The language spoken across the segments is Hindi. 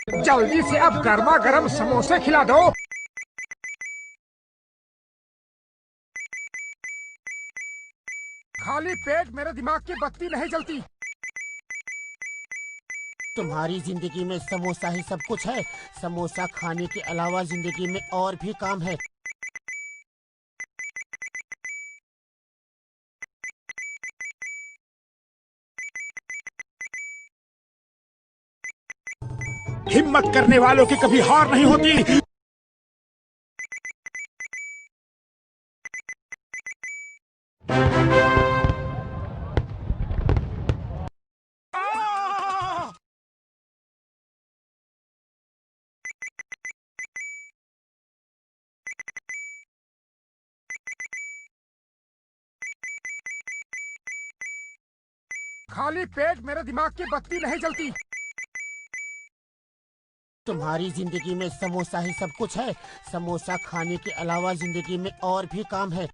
जल्दी से अब गर्मा गर्म समोसे खिला दो। खाली पेट मेरे दिमाग की बत्ती नहीं जलती। तुम्हारी जिंदगी में समोसा ही सब कुछ है। समोसा खाने के अलावा जिंदगी में और भी काम है। हिम्मत करने वालों की कभी हार नहीं होती। खाली पेट मेरे दिमाग की बत्ती नहीं जलती। तुम्हारी जिंदगी में समोसा ही सब कुछ है। समोसा खाने के अलावा जिंदगी में और भी काम है।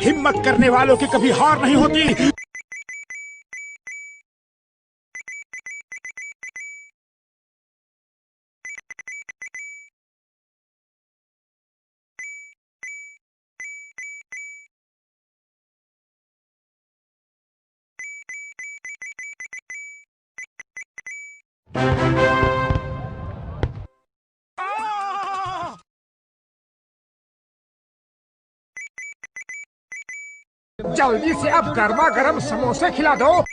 हिम्मत करने वालों की कभी हार नहीं होती। जल्दी से अब गर्मा गर्म समोसे खिला दो।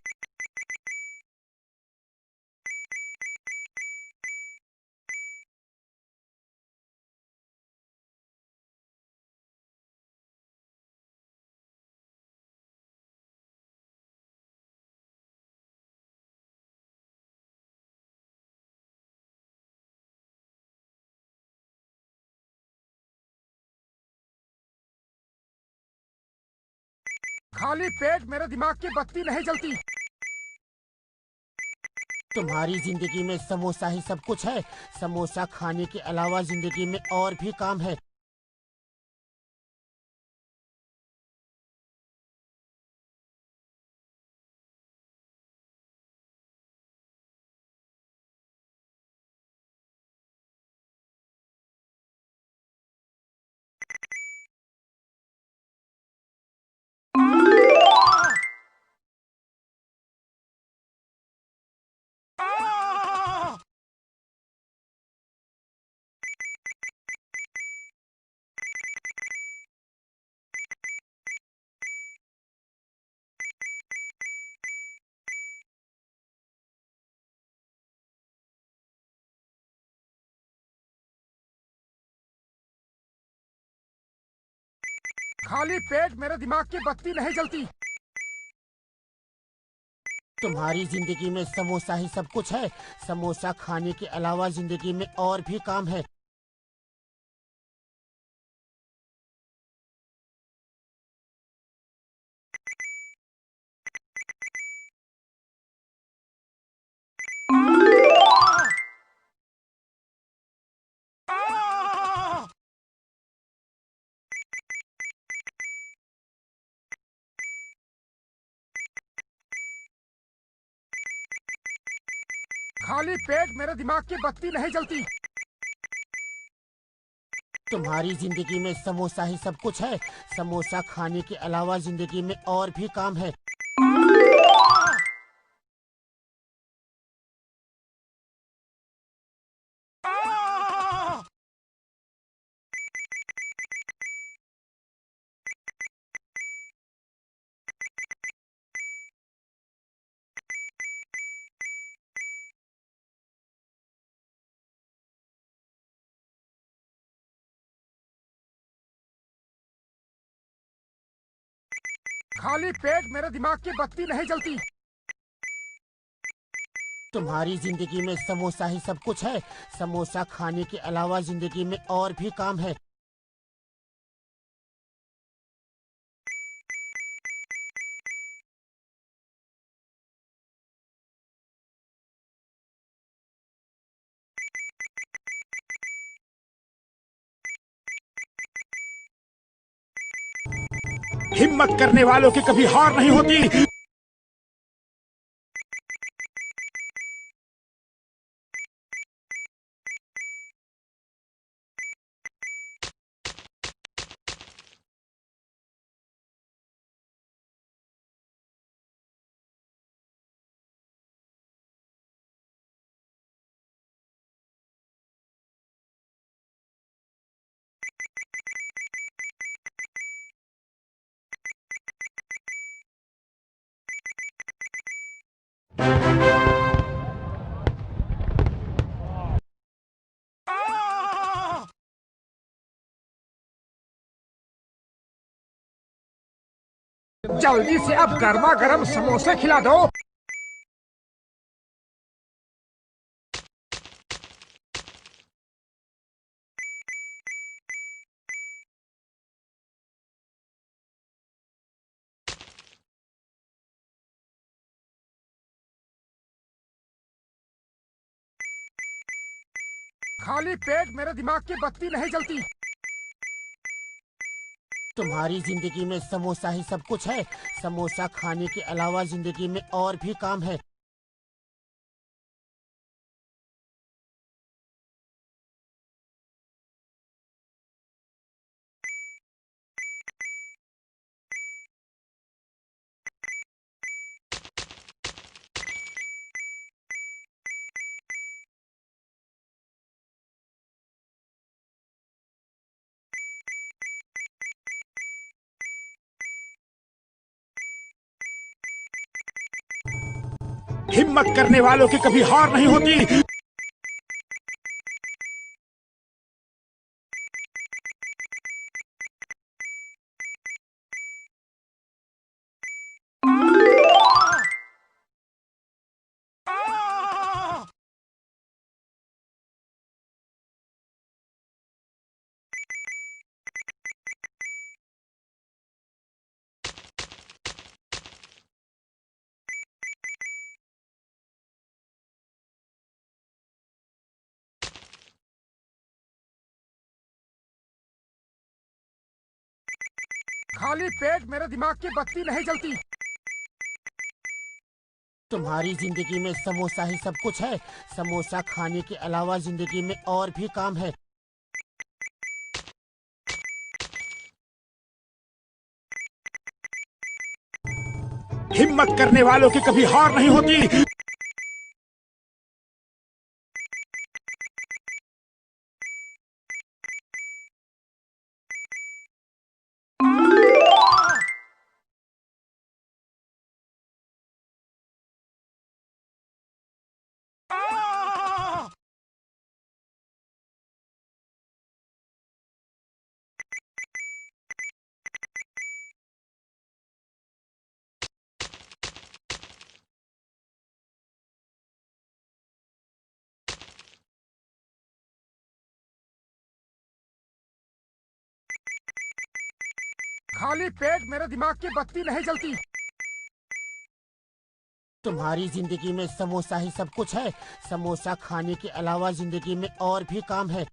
खाली पेट मेरे दिमाग की बत्ती नहीं जलती। तुम्हारी जिंदगी में समोसा ही सब कुछ है। समोसा खाने के अलावा जिंदगी में और भी काम है। खाली पेट मेरे दिमाग की बत्ती नहीं जलती। तुम्हारी जिंदगी में समोसा ही सब कुछ है। समोसा खाने के अलावा जिंदगी में और भी काम है। खाली पेट मेरे दिमाग की बत्ती नहीं जलती। तुम्हारी जिंदगी में समोसा ही सब कुछ है। समोसा खाने के अलावा जिंदगी में और भी काम है। खाली पेट मेरे दिमाग की बत्ती नहीं जलती। तुम्हारी जिंदगी में समोसा ही सब कुछ है। समोसा खाने के अलावा जिंदगी में और भी काम है। हिम्मत करने वालों की कभी हार नहीं होती। जल्दी से अब गर्मा गर्म समोसे खिला दो। खाली पेट मेरे दिमाग की बत्ती नहीं जलती। तुम्हारी जिंदगी में समोसा ही सब कुछ है। समोसा खाने के अलावा जिंदगी में और भी काम है। हिम्मत करने वालों की कभी हार नहीं होती। खाली पेट मेरे दिमाग की बत्ती नहीं जलती। तुम्हारी जिंदगी में समोसा ही सब कुछ है। समोसा खाने के अलावा जिंदगी में और भी काम है। हिम्मत करने वालों की कभी हार नहीं होती। खाली पेट मेरे दिमाग की बत्ती नहीं जलती। तुम्हारी जिंदगी में समोसा ही सब कुछ है। समोसा खाने के अलावा जिंदगी में और भी काम है।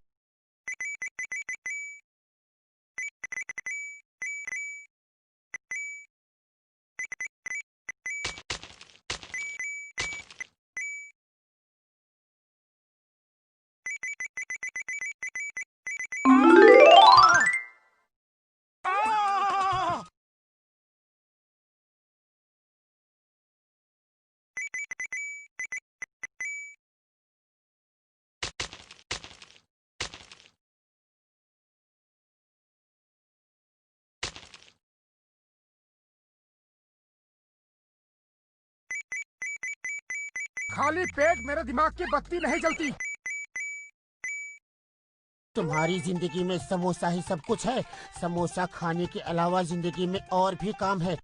खाली पेट मेरे दिमाग की बत्ती नहीं जलती। तुम्हारी जिंदगी में समोसा ही सब कुछ है। समोसा खाने के अलावा जिंदगी में और भी काम है।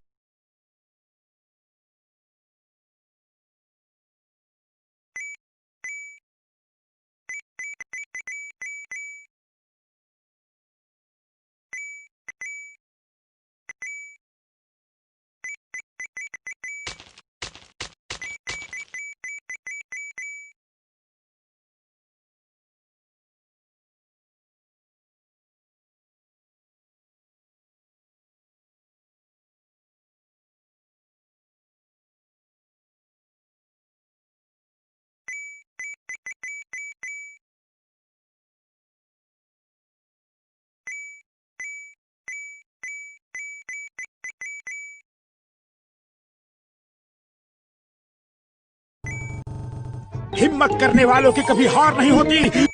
हिम्मत करने वालों की कभी हार नहीं होती।